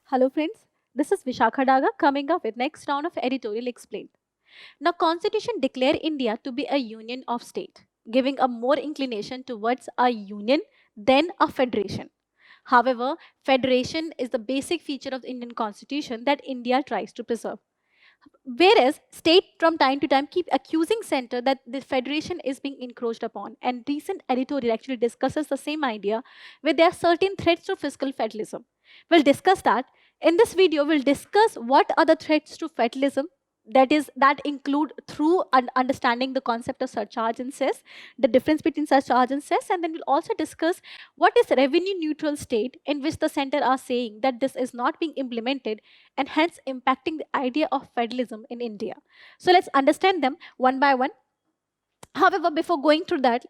Hello friends, this is Vishakha Daga coming up with next round of editorial explained. Now Constitution declare India to be a union of state, giving a more inclination towards a union than a federation. However, federation is the basic feature of the Indian Constitution that India tries to preserve. Whereas state from time to time keep accusing center that the federation is being encroached upon, and recent editorial actually discusses the same idea where there are certain threats to fiscal federalism. We'll discuss that. In this video, we'll discuss what are the threats to federalism, that include through understanding the concept of surcharge and cess, the difference between surcharge and cess, and then we'll also discuss what is revenue neutral state in which the center are saying that this is not being implemented and hence impacting the idea of federalism in India. So let's understand them one by one. However, before going through that,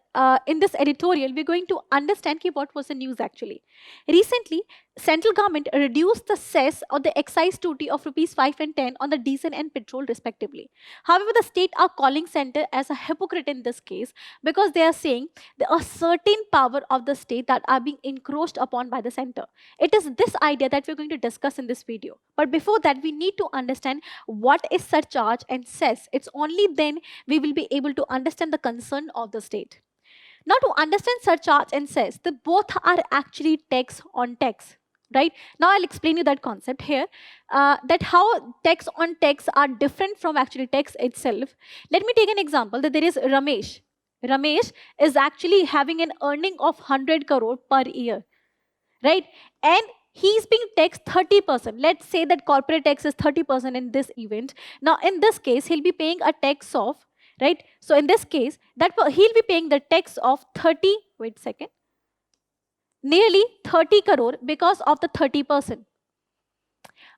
in this editorial, we're going to understand what was the news actually. Recently, central government reduced the cess or the excise duty of rupees 5 and 10 on the diesel and petrol respectively. However, the state are calling center as a hypocrite in this case because they are saying there are certain power of the state that are being encroached upon by the center. It is this idea that we're going to discuss in this video. But before that, we need to understand what is surcharge and cess. It's only then we will be able to understand the concern of the state. Now, to understand surcharge and cess, the both are actually tax on tax. Right now, I'll explain you that concept here. That how tax on tax are different from actually tax itself. Let me take an example. That there is Ramesh. Ramesh is actually having an earning of 100 crore per year, right? And he's being taxed 30%. Let's say that corporate tax is 30% in this event. Now, in this case, he'll be paying a tax of, right? So in this case, he'll be paying the tax of 30, wait a second, nearly 30 crore because of the 30%.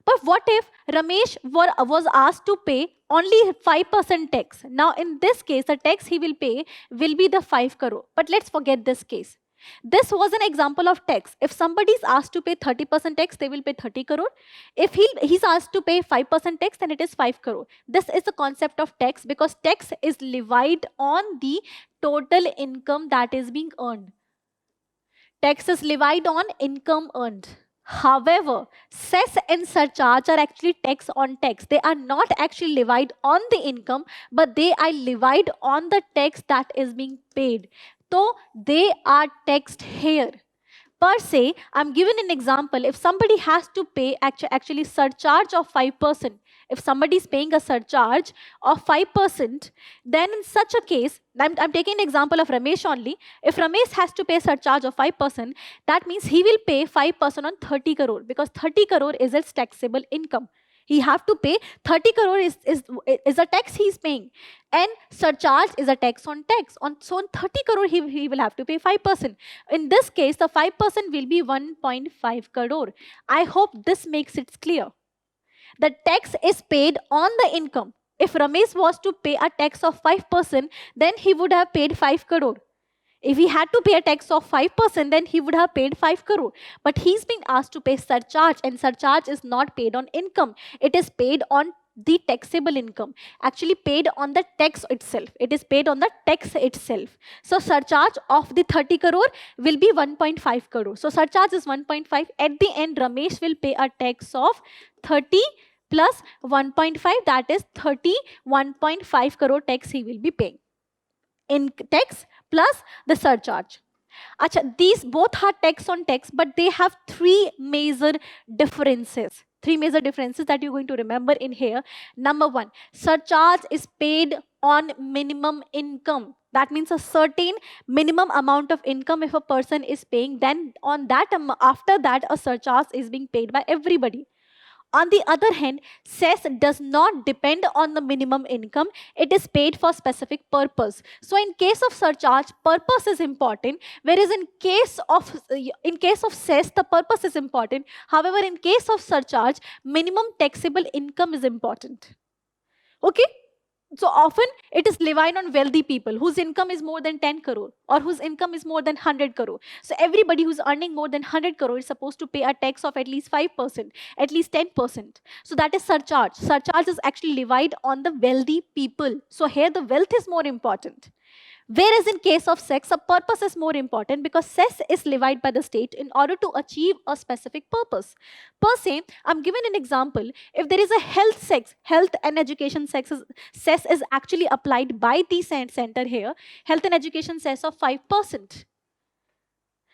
But what if Ramesh was asked to pay only 5% tax? Now, in this case, the tax he will pay will be the 5 crore. But let's forget this case. This was an example of tax. If somebody is asked to pay 30% tax, they will pay 30 crore. If he's asked to pay 5% tax, then it is 5 crore. This is the concept of tax because tax is levied on the total income that is being earned. Tax is levied on income earned. However, cess and surcharge are actually tax on tax. They are not actually levied on the income, but they are levied on the tax that is being paid. So they are taxed here. Per se, I'm giving an example. If somebody has to pay actually surcharge of 5%, if somebody is paying a surcharge of 5%, then in such a case, I'm taking an example of Ramesh only. If Ramesh has to pay surcharge of 5%, that means he will pay 5% on 30 crore because 30 crore is its taxable income. He have to pay 30 crore is a tax he's paying. And surcharge is a tax on tax. So on 30 crore, he will have to pay 5%. In this case, the 5% will be 1.5 crore. I hope this makes it clear. The tax is paid on the income. If Ramesh was to pay a tax of 5%, then he would have paid 5 crore. If he had to pay a tax of 5%, then he would have paid 5 crore. But he's been asked to pay surcharge, and surcharge is not paid on income. It is paid on the taxable income, actually paid on the tax itself. It is paid on the tax itself. So surcharge of the 30 crore will be 1.5 crore. So surcharge is 1.5. At the end, Ramesh will pay a tax of 30 plus 1.5, that is 31.5 crore tax he will be paying. In tax plus the surcharge. Achha, these both are tax on tax, but they have three major differences. Three major differences that you're going to remember in here. Number one, surcharge is paid on minimum income. That means a certain minimum amount of income if a person is paying, then on that after that a surcharge is being paid by everybody. On the other hand, cess does not depend on the minimum income. It is paid for specific purpose. So in case of surcharge, purpose is important, whereas in case of cess, the purpose is important. However, in case of surcharge, minimum taxable income is important. Okay? So often it is levied on wealthy people whose income is more than 10 crore or whose income is more than 100 crore. So everybody who's earning more than 100 crore is supposed to pay a tax of at least 5%, at least 10%. So that is surcharge. Surcharge is actually levied on the wealthy people. So here the wealth is more important. Whereas in case of sex, a purpose is more important because cess is levied by the state in order to achieve a specific purpose. Per se, I'm given an example. If there is a health sex, health and education cess is actually applied by the center here. Health and education cess of 5%.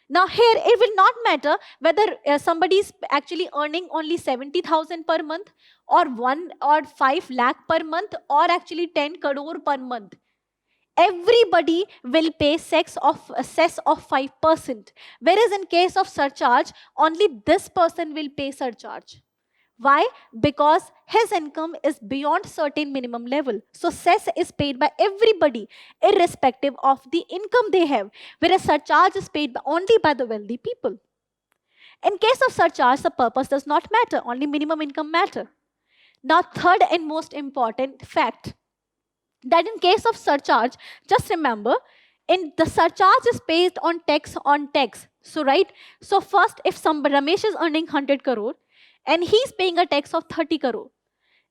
Now here, it will not matter whether somebody is actually earning only 70,000 per month or 1 or 5 lakh per month or actually 10 crore per month. Everybody will pay cess of 5%. Whereas in case of surcharge, only this person will pay surcharge. Why? Because his income is beyond certain minimum level. So cess is paid by everybody, irrespective of the income they have. Whereas surcharge is paid only by the wealthy people. In case of surcharge, the purpose does not matter, only minimum income matter. Now, third and most important fact, that in case of surcharge, just remember, in the surcharge is based on tax. So right, so first if some Ramesh is earning 100 crore and he's paying a tax of 30 crore,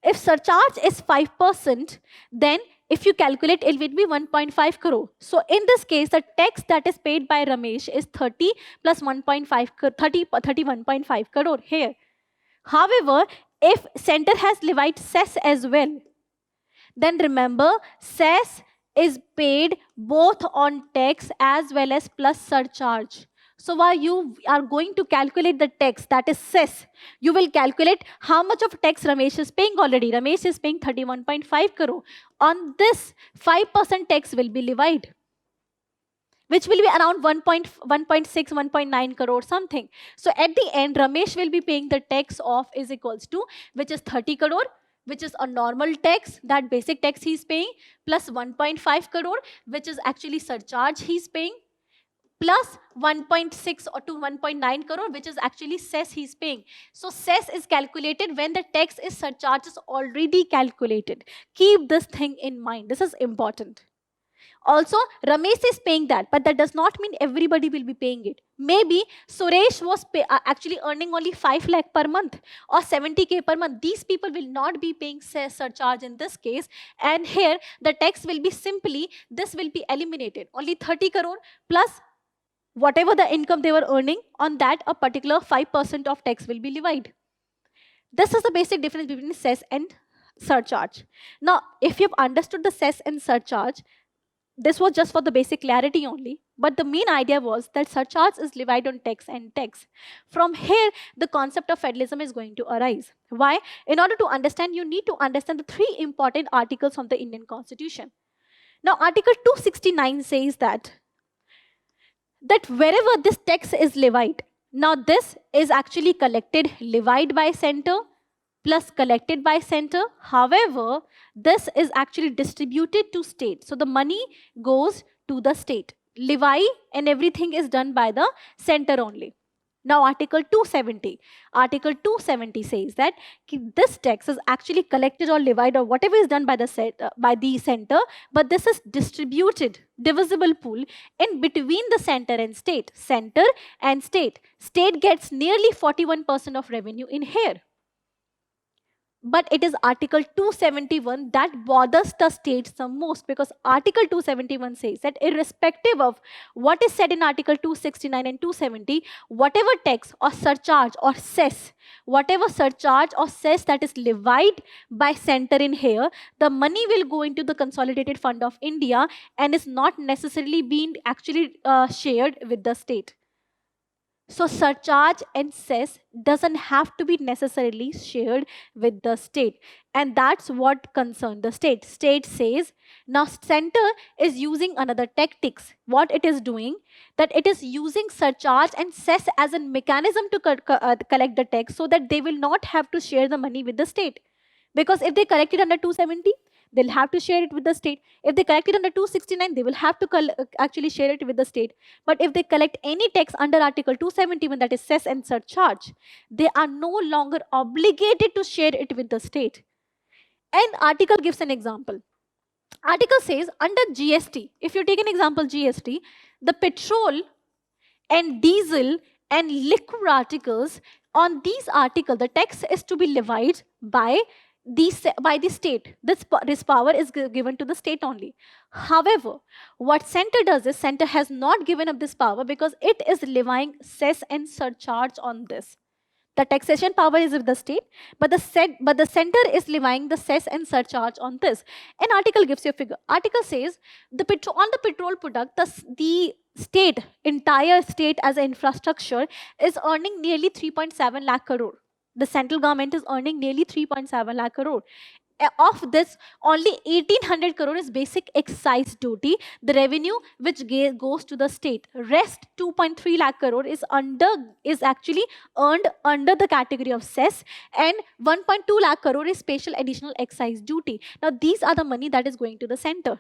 if surcharge is 5%, then if you calculate, it will be 1.5 crore. So in this case, the tax that is paid by Ramesh is 30 plus 1.5 31.5 crore here. However, if center has levied cess as well, then remember, cess is paid both on tax as well as plus surcharge. So while you are going to calculate the tax, that is cess, you will calculate how much of tax Ramesh is paying already. Ramesh is paying 31.5 crore. On this, 5% tax will be levied, which will be around 1.6, 1.9 crore something. So at the end, Ramesh will be paying the tax of is equals to, which is 30 crore, which is a normal tax, that basic tax he's paying, plus 1.5 crore, which is actually surcharge he's paying, plus 1.6 or to 1.9 crore, which is actually cess he's paying. So cess is calculated when the tax is surcharge is already calculated. Keep this thing in mind. This is important. Also, Ramesh is paying that, but that does not mean everybody will be paying it. Maybe Suresh was actually earning only 5 lakh per month or 70K per month. These people will not be paying surcharge in this case. And here, the tax will be simply, this will be eliminated. Only 30 crore plus whatever the income they were earning, on that a particular 5% of tax will be levied. This is the basic difference between cess and surcharge. Now, if you've understood the cess and surcharge, this was just for the basic clarity only, but the main idea was that surcharge is levied on tax and tax. From here, the concept of federalism is going to arise. Why? In order to understand, you need to understand the three important articles of the Indian Constitution. Now, Article 269 says that wherever this tax is levied, now this is actually collected, levied by center, plus collected by center. However, this is actually distributed to state. So the money goes to the state. Levy and everything is done by the center only. Now Article 270. Article 270 says that this tax is actually collected or levied or whatever is done by the center, but this is distributed, divisible pool in between the center and state. Center and state. State gets nearly 41% of revenue in here. But it is Article 271 that bothers the states the most, because Article 271 says that irrespective of what is said in Article 269 and 270, whatever tax or surcharge or cess, whatever surcharge or cess that is levied by center in here, the money will go into the Consolidated Fund of India and is not necessarily being actually shared with the state. So surcharge and cess doesn't have to be necessarily shared with the state. And that's what concerns the state. State says, now center is using another tactics. What it is doing, that it is using surcharge and cess as a mechanism to collect the tax so that they will not have to share the money with the state. Because if they collect it under 270, they'll have to share it with the state. If they collect it under 269, they will have to actually share it with the state. But if they collect any tax under Article 271, that is cess and surcharge, they are no longer obligated to share it with the state. And article gives an example. Article says under GST, if you take an example GST, the petrol and diesel and liquor articles, on these articles the tax is to be levied by the state. This power is given to the state only. However, what center does is center has not given up this power because it is levying cess and surcharge on this. The taxation power is with the state, but the center is levying the cess and surcharge on this. An article gives you a figure. Article says on the petrol product, the state, entire state as an infrastructure, is earning nearly 3.7 lakh crore. The central government is earning nearly 3.7 lakh crore. Of this, only 1800 crore is basic excise duty, the revenue which goes to the state. Rest 2.3 lakh crore is actually earned under the category of cess, and 1.2 lakh crore is special additional excise duty. Now these are the money that is going to the center.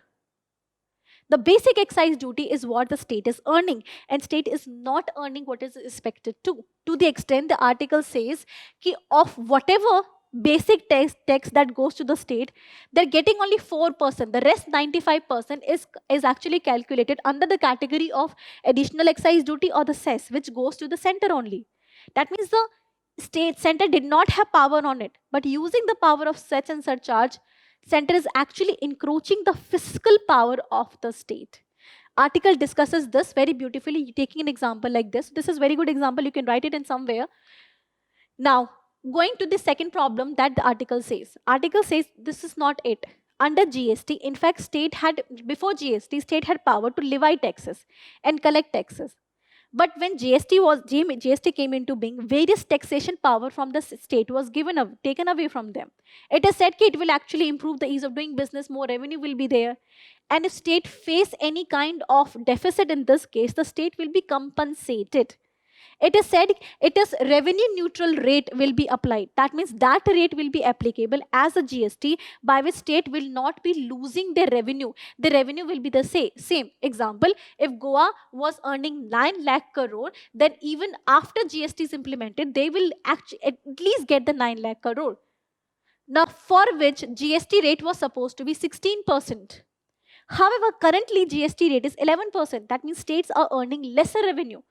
The basic excise duty is what the state is earning, and state is not earning what is expected to the extent the article says ki of whatever basic tax that goes to the state, they're getting only 4%. The rest 95% is actually calculated under the category of additional excise duty or the cess, which goes to the center only. That means the state center did not have power on it, but using the power of cess and surcharge, center is actually encroaching the fiscal power of the state. Article discusses this very beautifully, taking an example like this. This is very good example, you can write it in somewhere. Now, going to the second problem that the article says. Article says this is not it. Under GST, in fact, before GST, state had power to levy taxes and collect taxes. But when GST came into being, various taxation power from the state was taken away from them. It is said that it will actually improve the ease of doing business, more revenue will be there. And if state face any kind of deficit in this case, the state will be compensated. It is said it is revenue neutral rate will be applied. That means that rate will be applicable as a GST, by which state will not be losing their revenue. The revenue will be the same. Example, if Goa was earning 9 lakh crore, then even after GST is implemented, they will actually at least get the 9 lakh crore. Now, for which GST rate was supposed to be 16%. However, currently GST rate is 11%. That means states are earning lesser revenue,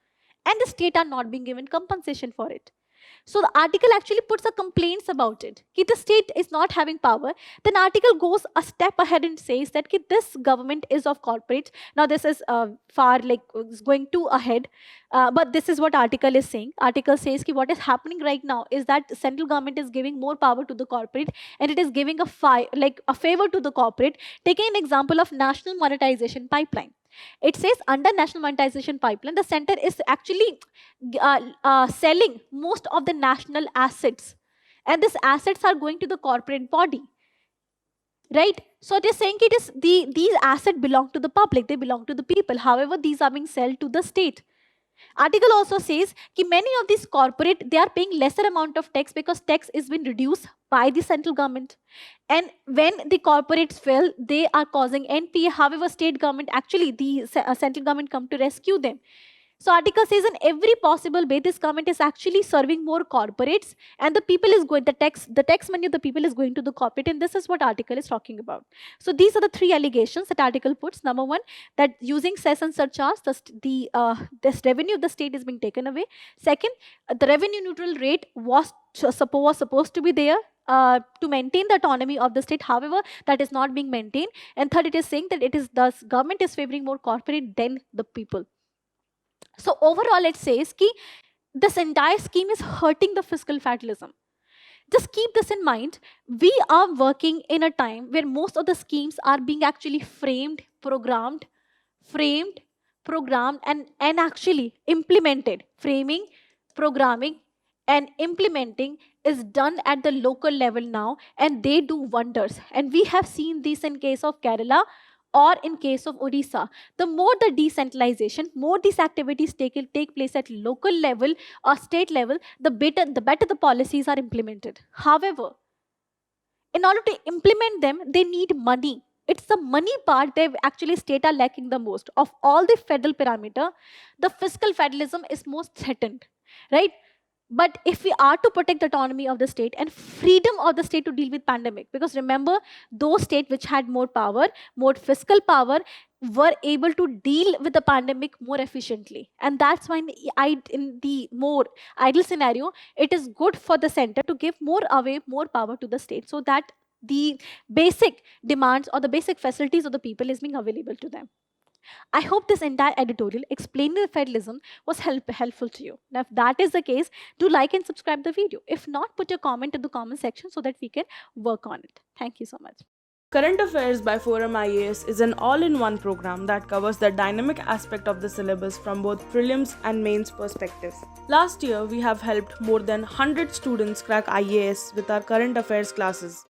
and the state are not being given compensation for it. So the article actually puts a complaints about it. Ki the state is not having power. Then article goes a step ahead and says that ki this government is of corporate. Now this is far like going too ahead, but this is what article is saying. Article says ki what is happening right now is that central government is giving more power to the corporate, and it is giving a favor to the corporate. Taking an example of national monetization pipeline. It says under national monetization pipeline, the center is actually selling most of the national assets, and these assets are going to the corporate body, right? So they're saying it is these assets belong to the public, they belong to the people. However, these are being sold to the state. Article also says that many of these corporate, they are paying lesser amount of tax because tax is being reduced by the central government. And when the corporates fail, they are causing NPA. However, state government, actually the central government come to rescue them. So article says in every possible way, this government is actually serving more corporates, and the people is going, the tax money of the people is going to the corporate, and this is what article is talking about. So these are the three allegations that article puts. Number one, that using cess and surcharge, this revenue of the state is being taken away. Second, the revenue neutral rate was supposed to be there to maintain the autonomy of the state. However, that is not being maintained. And third, it is saying that it is thus government is favoring more corporate than the people. So overall, it says that this entire scheme is hurting the fiscal federalism. Just keep this in mind. We are working in a time where most of the schemes are being actually framed, programmed, and actually implemented. Framing, programming, and implementing is done at the local level now, and they do wonders. And we have seen this in case of Kerala, or in case of Odisha. The more the decentralization, more these activities take place at local level or state level, the better the policies are implemented. However, in order to implement them, they need money. It's the money part they actually state are lacking the most. Of all the federal parameter, the fiscal federalism is most threatened, right? But if we are to protect the autonomy of the state and freedom of the state to deal with pandemic, because remember, those states which had more power, more fiscal power, were able to deal with the pandemic more efficiently. And that's why in the more ideal scenario, it is good for the center to give more away, more power to the state, so that the basic demands or the basic facilities of the people is being available to them. I hope this entire editorial explaining the federalism was helpful to you. Now, if that is the case, do like and subscribe the video. If not, put your comment in the comment section so that we can work on it. Thank you so much. Current Affairs by Forum IAS is an all-in-one program that covers the dynamic aspect of the syllabus from both prelims and mains perspective. Last year, we have helped more than 100 students crack IAS with our current affairs classes.